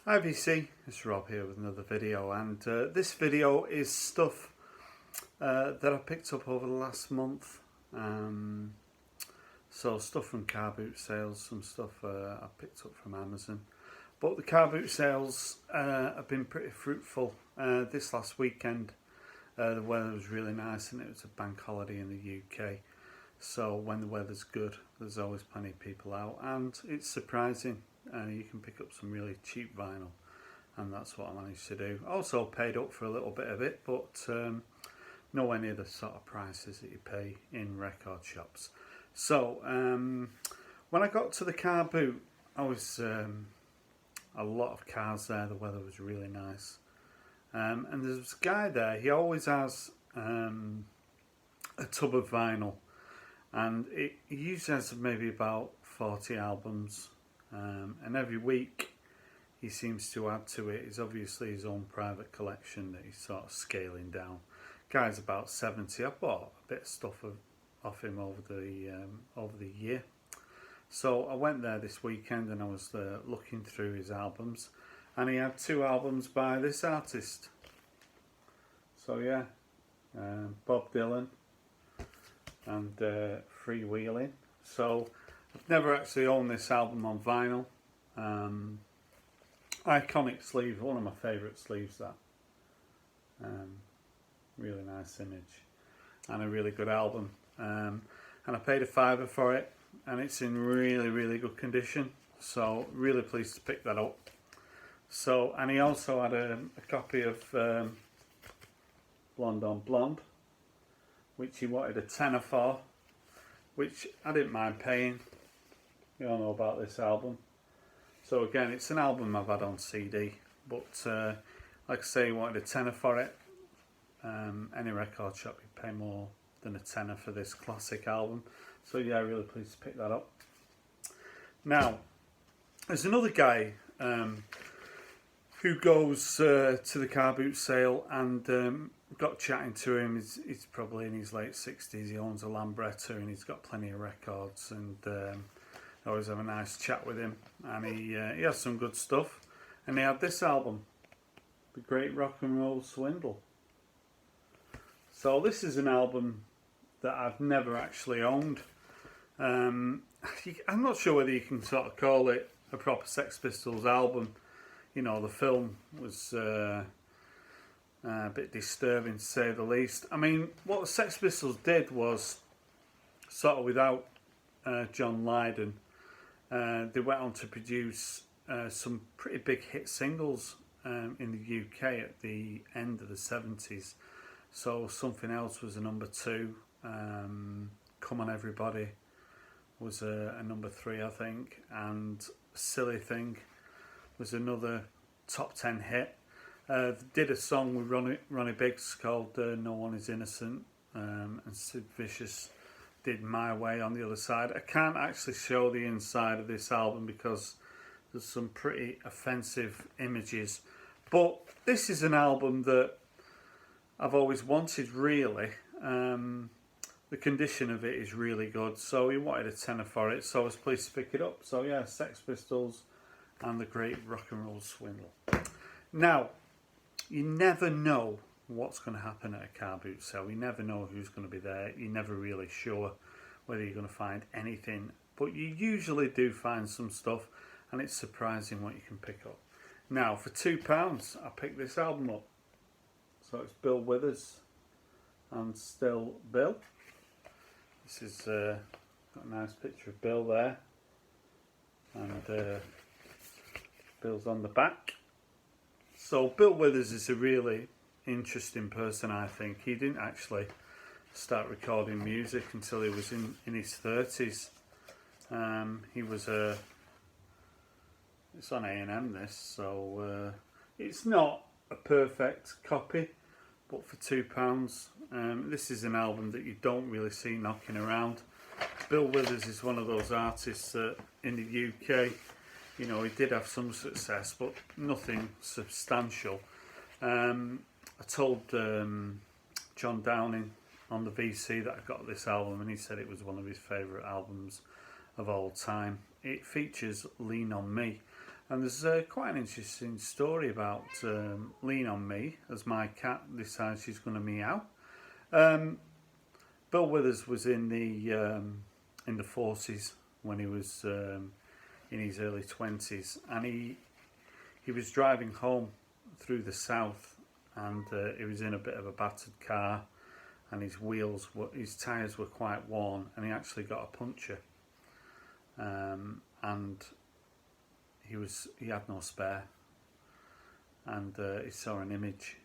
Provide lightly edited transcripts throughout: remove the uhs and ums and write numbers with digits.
Hi VC, it's Rob here with another video, and this video is stuff that I picked up over the last month. So stuff from car boot sales, some stuff I picked up from Amazon. But the car boot sales have been pretty fruitful. This last weekend the weather was really nice and it was a bank holiday in the UK. So when the weather's good, there's always plenty of people out, and it's surprising. You can pick up some really cheap vinyl, and that's what I managed to do. Also paid up for a little bit of it, but nowhere near the sort of prices that you pay in record shops. So when I got to the car boot, I was a lot of cars there. The weather was really nice, and there's a guy there. He always has a tub of vinyl, and he usually has maybe about 40 albums. And every week he seems to add to it. It's obviously his own private collection that he's sort of scaling down. Guy's about 70. I bought a bit of stuff off him over the year. So I went there this weekend and I was looking through his albums, and he had 2 albums by this artist. So yeah, Bob Dylan and Freewheeling. So I've never actually owned this album on vinyl. Iconic sleeve, one of my favourite sleeves, that. Really nice image and a really good album. And I paid £5 for it, and it's in really, really good condition. So really pleased to pick that up. So, and he also had a copy of Blonde on Blonde, which he wanted a tenner for, which I didn't mind paying. You all know about this album. So again, it's an album I've had on CD, but like I say, he wanted a tenner for it. Any record shop, you'd pay more than a tenner for this classic album. So yeah, really pleased to pick that up. Now, there's another guy who goes to the car boot sale, and got chatting to him. He's probably in his late 60s. He owns a Lambretta and he's got plenty of records, and I always have a nice chat with him, and he has some good stuff. And he had this album, The Great Rock and Roll Swindle. So this is an album that I've never actually owned. I'm not sure whether you can sort of call it a proper Sex Pistols album. You know, the film was a bit disturbing, to say the least. I mean, what the Sex Pistols did was, sort of without John Lydon, they went on to produce some pretty big hit singles in the UK at the end of the 70s. So Something Else was a number 2. Come On Everybody was a number 3, I think. And Silly Thing was another top 10 hit. They did a song with Ronnie Biggs called No One Is Innocent, and Sid Vicious did My Way on the other side. I can't actually show the inside of this album because there's some pretty offensive images, but this is an album that I've always wanted, really. The condition of it is really good, so he wanted a tenner for it, so I was pleased to pick it up. So yeah, Sex Pistols and The Great Rock and Roll Swindle. Now, you never know what's going to happen at a car boot sale. You never know who's going to be there. You're never really sure whether you're going to find anything, but you usually do find some stuff, and it's surprising what you can pick up. Now, for £2, I picked this album up. So it's Bill Withers and Still Bill. This is got a nice picture of Bill there, and Bill's on the back. So Bill Withers is a really interesting person, I think. He didn't actually start recording music until he was in his 30s. He was it's on A&M, this, so it's not a perfect copy, but for £2, this is an album that you don't really see knocking around. Bill Withers is one of those artists that in the UK, you know, he did have some success, but nothing substantial. I told John Downing on the VC that I got this album, and he said it was one of his favourite albums of all time. It features Lean On Me, And there's quite an interesting story about Lean on Me, as my cat decides she's going to meow. Bill Withers was in the forces when he was in his early 20s, and he was driving home through the south, and he was in a bit of a battered car, and his tyres were quite worn, and he actually got a puncture, and he had no spare, and he saw an image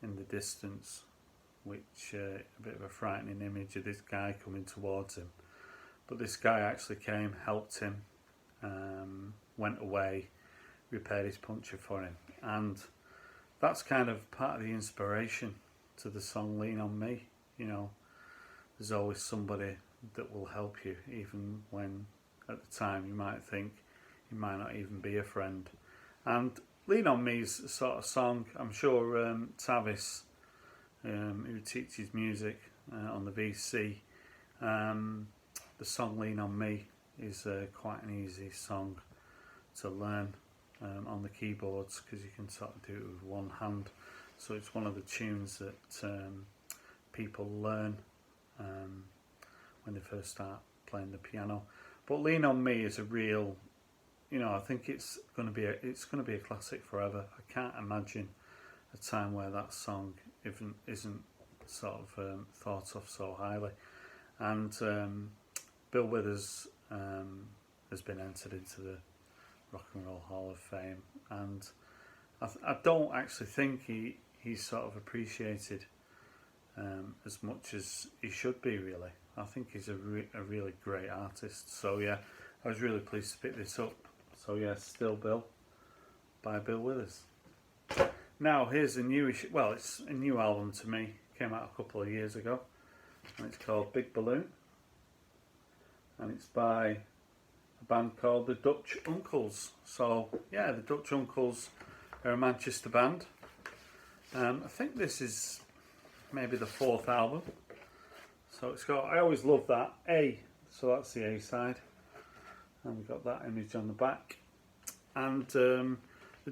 in the distance, which a bit of a frightening image of this guy coming towards him. But this guy actually came, helped him, went away, repaired his puncture for him, and that's kind of part of the inspiration to the song Lean on Me. You know, there's always somebody that will help you, even when at the time you might think he might not even be a friend. And Lean on Me is a sort of song, I'm sure Tavis, who teaches music on the VC, the song Lean on Me is quite an easy song to learn on the keyboards, because you can sort of do it with one hand. So it's one of the tunes that people learn when they first start playing the piano. But Lean on Me is a real, I think it's going to be a classic forever. I can't imagine a time where that song isn't sort of thought of so highly. And Bill Withers has been entered into the Rock and Roll Hall of Fame, and I don't actually think he's sort of appreciated as much as he should be, really. I think he's a really great artist. So yeah, I was really pleased to pick this up. So yeah, Still Bill by Bill Withers. Now here's it's a new album to me. Came out a couple of years ago, and it's called Big Balloon, and it's by a band called the Dutch Uncles. So yeah, the Dutch Uncles are a Manchester band. I think this is maybe the fourth album. So it's got, I always love that A, so that's the A side, and we've got that image on the back. And the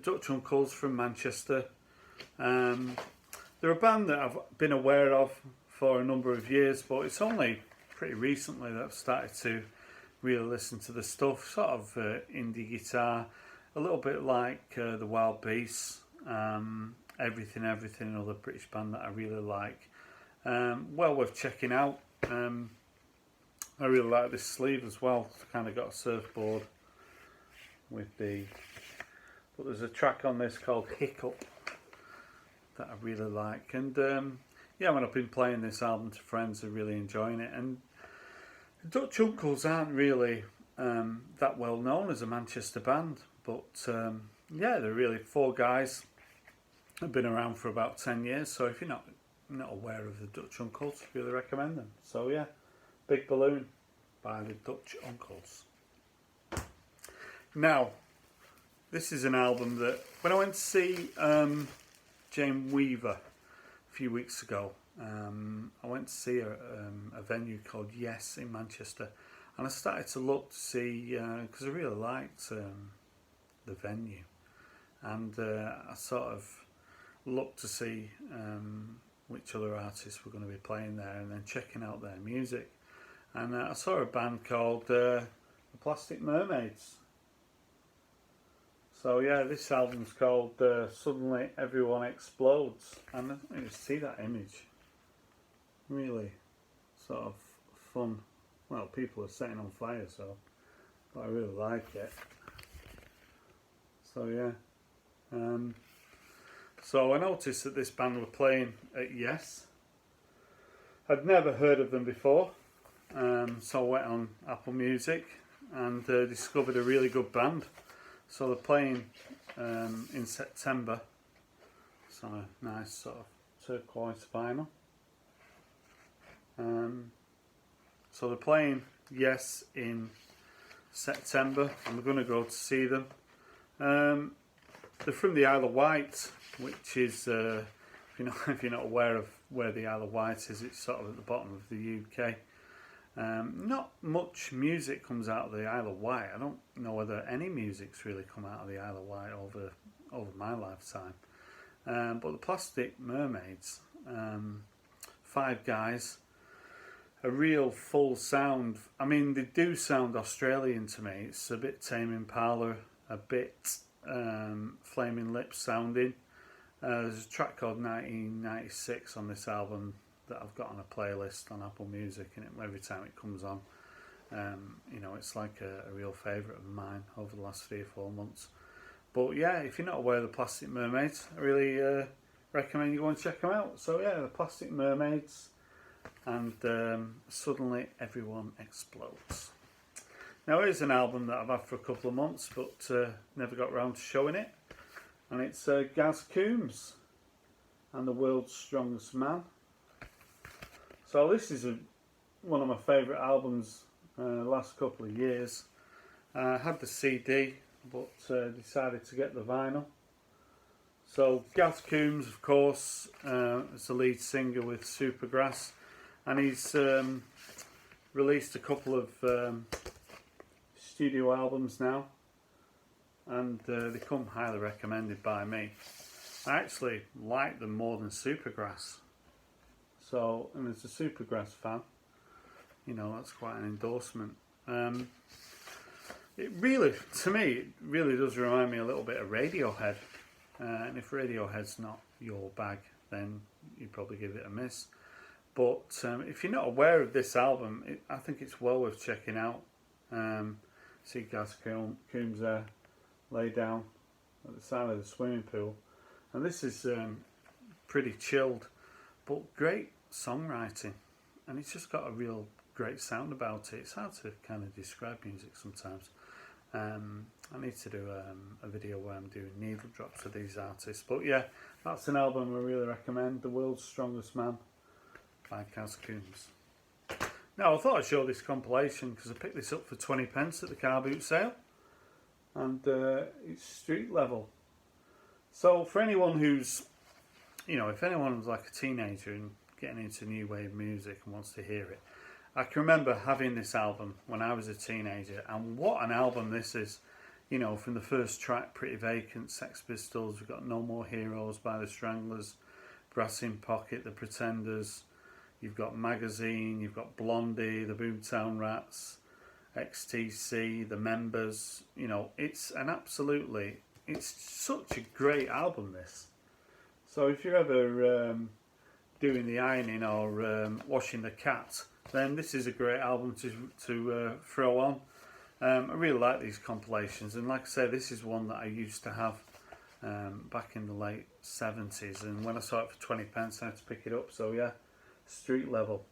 Dutch Uncles from Manchester, they're a band that I've been aware of for a number of years, but it's only pretty recently that I've started to really listen to the stuff. Sort of indie guitar, a little bit like the Wild Beasts, Everything, another British band that I really like. Well worth checking out. I really like this sleeve as well. It's kind of got a surfboard with but there's a track on this called Hiccup that I really like. And yeah, when I've been playing this album to friends, they're really enjoying it. And the Dutch Uncles aren't really that well known as a Manchester band, but yeah, they're really four guys. Have been around for about 10 years, so if you're not aware of the Dutch Uncles, I really recommend them. So yeah, Big Balloon by the Dutch Uncles. Now, this is an album that, when I went to see Jane Weaver a few weeks ago, I went to see a venue called Yes in Manchester, and I started to look to see, because I really liked the venue, and I sort of looked to see which other artists were going to be playing there, and then checking out their music. And I saw a band called the Plastic Mermaids. So yeah, this album's called Suddenly Everyone Explodes, and I can see that image. Really sort of fun. Well, people are setting on fire, but I really like it. So yeah. So I noticed that this band were playing at Yes. I'd never heard of them before, so I went on Apple Music and discovered a really good band. So they're playing in September. It's on a nice sort of turquoise vinyl. So they're playing Yes in September, and we're going to go to see them. They're from the Isle of Wight, which is, if you're not aware of where the Isle of Wight is, it's sort of at the bottom of the UK. Not much music comes out of the Isle of Wight. I don't know whether any music's really come out of the Isle of Wight over my lifetime. But the Plastic Mermaids, 5 guys, a real full sound. I mean, they do sound Australian to me. It's a bit Tame Impala, a bit Flaming Lips sounding. There's a track called 1996 on this album that I've got on a playlist on Apple Music, and every time it comes on, it's like a real favourite of mine over the last 3 or 4 months. But yeah, if you're not aware of the Plastic Mermaids, I really recommend you go and check them out. So yeah, the Plastic Mermaids and Suddenly Everyone Explodes. Now here's an album that I've had for a couple of months, but never got around to showing it. And it's Gaz Coombs and The World's Strongest Man. So this is one of my favourite albums last couple of years. I had the CD, but decided to get the vinyl. So Gaz Coombs, of course, is the lead singer with Supergrass, and he's released a couple of studio albums now, and they come highly recommended by me. I actually like them more than Supergrass. So, and as a Supergrass fan, that's quite an endorsement. It really, to me, it really does remind me a little bit of Radiohead. And if Radiohead's not your bag, then you'd probably give it a miss. But if you're not aware of this album, I think it's well worth checking out. See Gaz Coombs there, lay down at the side of the swimming pool. And this is pretty chilled, but great songwriting. And it's just got a real great sound about it. It's hard to kind of describe music sometimes. I need to do a video where I'm doing needle drops of these artists. But yeah, that's an album I really recommend. The World's Strongest Man by Gaz Coombs. Now I thought I'd show this compilation because I picked this up for 20p at the car boot sale. And it's street level. So for anyone who's, if anyone's like a teenager and getting into new wave music and wants to hear it, I can remember having this album when I was a teenager, and what an album this is. From the first track, Pretty Vacant, Sex Pistols, we've got No More Heroes by the Stranglers, Brass in Pocket, The Pretenders, you've got Magazine, you've got Blondie, the Boomtown Rats, XTC, The Members. It's such a great album, this. So if you're ever doing the ironing or washing the cat, then this is a great album to throw on. I really like these compilations, and like I say, this is one that I used to have back in the late 70s, and when I saw it for 20p I had to pick it up. So yeah, street level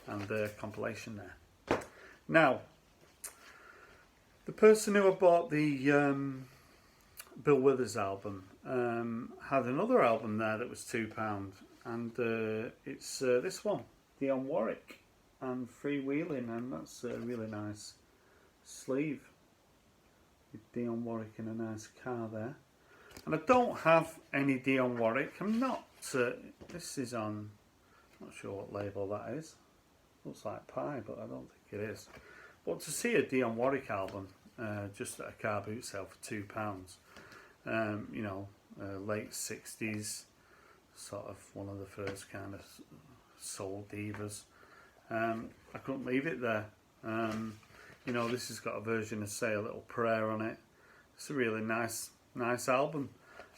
and the compilation there. Now, the person who I bought the Bill Withers album had another album there that was £2, and it's this one, Dionne Warwick and Freewheeling, and that's a really nice sleeve with Dionne Warwick in a nice car there. And I don't have any Dionne Warwick. I'm not, this is on, not sure what label that is. Looks like Pie, but I don't think it is. But to see a Dionne Warwick album just at a car boot sale for £2, late 60s, sort of one of the first kind of soul divas. I couldn't leave it there. This has got a version of Say a Little Prayer on it. It's a really nice album.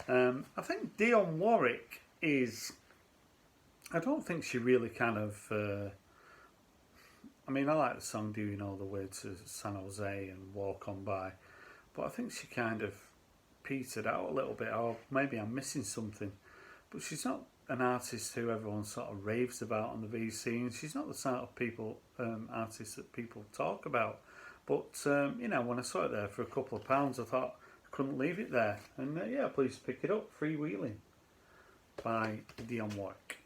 I think Dionne Warwick is, I don't think she really kind of, I like the song Do You Know the Way to San Jose and Walk On By, but I think she kind of petered out a little bit, or maybe I'm missing something. But she's not an artist who everyone sort of raves about on the VC, and she's not the sort of artist that people talk about. But when I saw it there for a couple of pounds, I thought I couldn't leave it there, and please pick it up. Freewheeling by Dionne Warwick.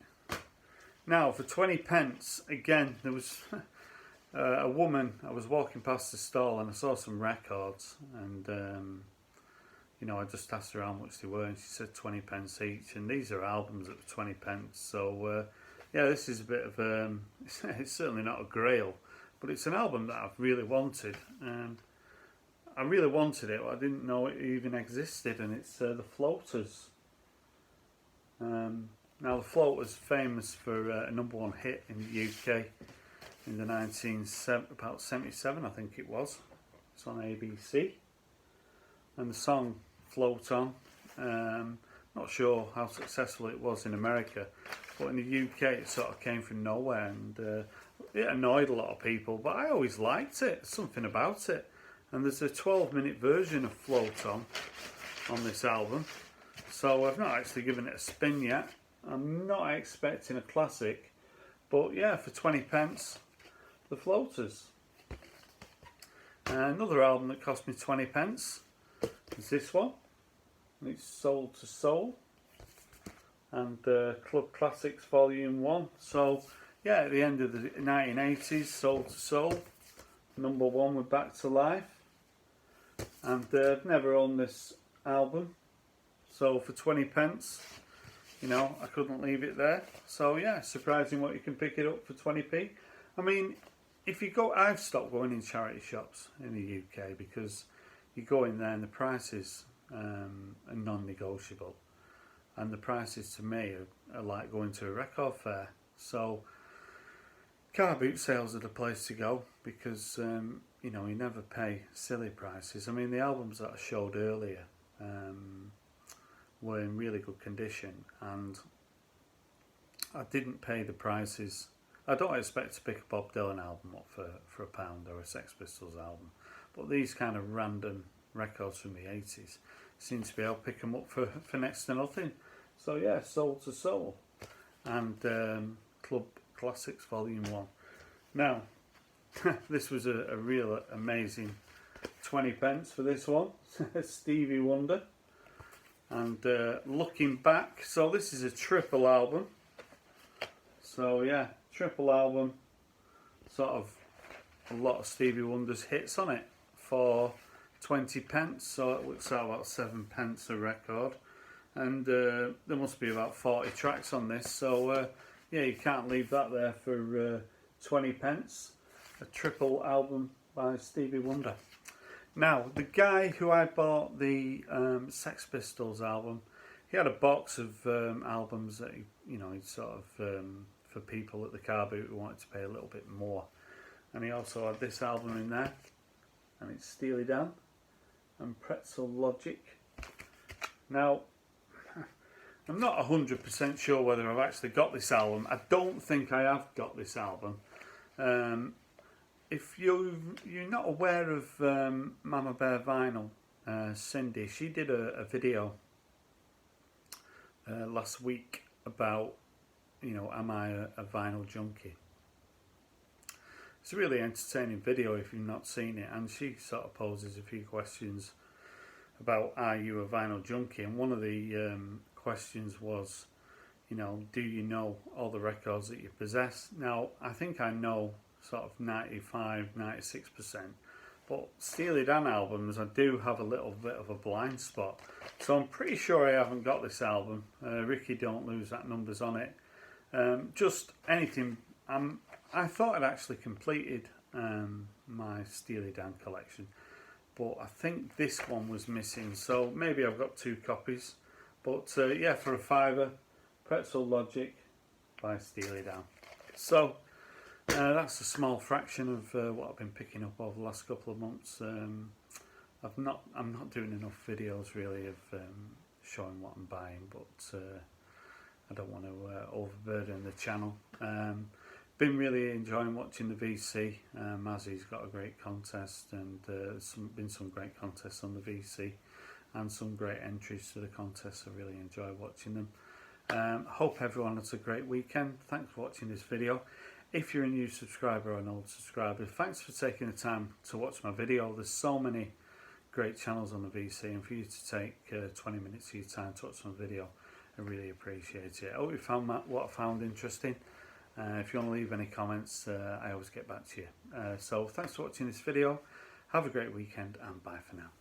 Now for 20p, again, there was a woman. I was walking past the stall and I saw some records, and I just asked her how much they were, and she said 20p each. And these are albums at 20p, so yeah, this is a bit of it's certainly not a grail, but it's an album that I've really wanted. I really wanted it, but I didn't know it even existed, and it's The Floaters. Now, The Floaters, famous for a #1 hit in the UK in the about 77, I think it was. It's on ABC, and the song "Float On." Not sure how successful it was in America, but in the UK it sort of came from nowhere, and it annoyed a lot of people. But I always liked it. Something about it. And there's a 12-minute version of "Float On" this album, so I've not actually given it a spin yet. I'm not expecting a classic, but yeah, for 20 pence, The Floaters. Another album that cost me 20 pence is this one. It's Soul to Soul and Club Classics Volume 1. So yeah, at the end of the 1980s, Soul to Soul, #1 with Back to Life. And I've never owned this album, so for 20 pence, you know, I couldn't leave it there. So yeah, surprising what you can pick it up for 20p. I mean, if you go, I've stopped going in charity shops in the UK because you go in there and the prices are non-negotiable, and the prices to me are like going to a record fair. So car boot sales are the place to go because you know, you never pay silly prices. I mean, the albums that I showed earlier were in really good condition, and I didn't pay the prices. I don't expect to pick a Bob Dylan album up for £1 or a Sex Pistols album, but these kind of random records from the 80s seem to be able to pick them up for next to nothing. So yeah, Soul to Soul and Club Classics Volume 1. Now, this was a real amazing 20 pence for this one. Stevie Wonder. And looking back, so this is a triple album. So yeah, triple album, sort of a lot of Stevie Wonder's hits on it for 20 pence. So it works out about 7 pence a record. And there must be about 40 tracks on this. So yeah, you can't leave that there for 20 pence. A triple album by Stevie Wonder. Now, the guy who I bought the Sex Pistols album, he had a box of albums that he'd sort of for people at the car boot who wanted to pay a little bit more, and he also had this album in there, and it's Steely Dan and Pretzel Logic. Now, I'm not 100% sure whether I've actually got this album. I don't think I have got this album. If you're not aware of Mama Bear Vinyl, Cindy, she did a video last week about, am I a vinyl junkie? It's a really entertaining video if you've not seen it, and she sort of poses a few questions about, are you a vinyl junkie? And one of the questions was, do you know all the records that you possess? Now, I think I know sort of 95-96%, but Steely Dan albums, I do have a little bit of a blind spot, so I'm pretty sure I haven't got this album. Ricky Don't Lose That Number's on it. Just anything. I thought I'd actually completed my Steely Dan collection, but I think this one was missing, so maybe I've got 2 copies. But yeah, for a £5, Pretzel Logic by Steely Dan. So that's a small fraction of what I've been picking up over the last couple of months. I'm not doing enough videos really of showing what I'm buying, but I don't want to overburden the channel. Been really enjoying watching the VC. Mazzy's got a great contest, and been some great contests on the VC, and some great entries to the contest. I really enjoy watching them. Hope everyone has a great weekend. Thanks for watching this video. If you're a new subscriber or an old subscriber, thanks for taking the time to watch my video. There's so many great channels on the VC, and for you to take 20 minutes of your time to watch my video, I really appreciate it. I hope you found what I found interesting. If you want to leave any comments, I always get back to you. So thanks for watching this video. Have a great weekend, and bye for now.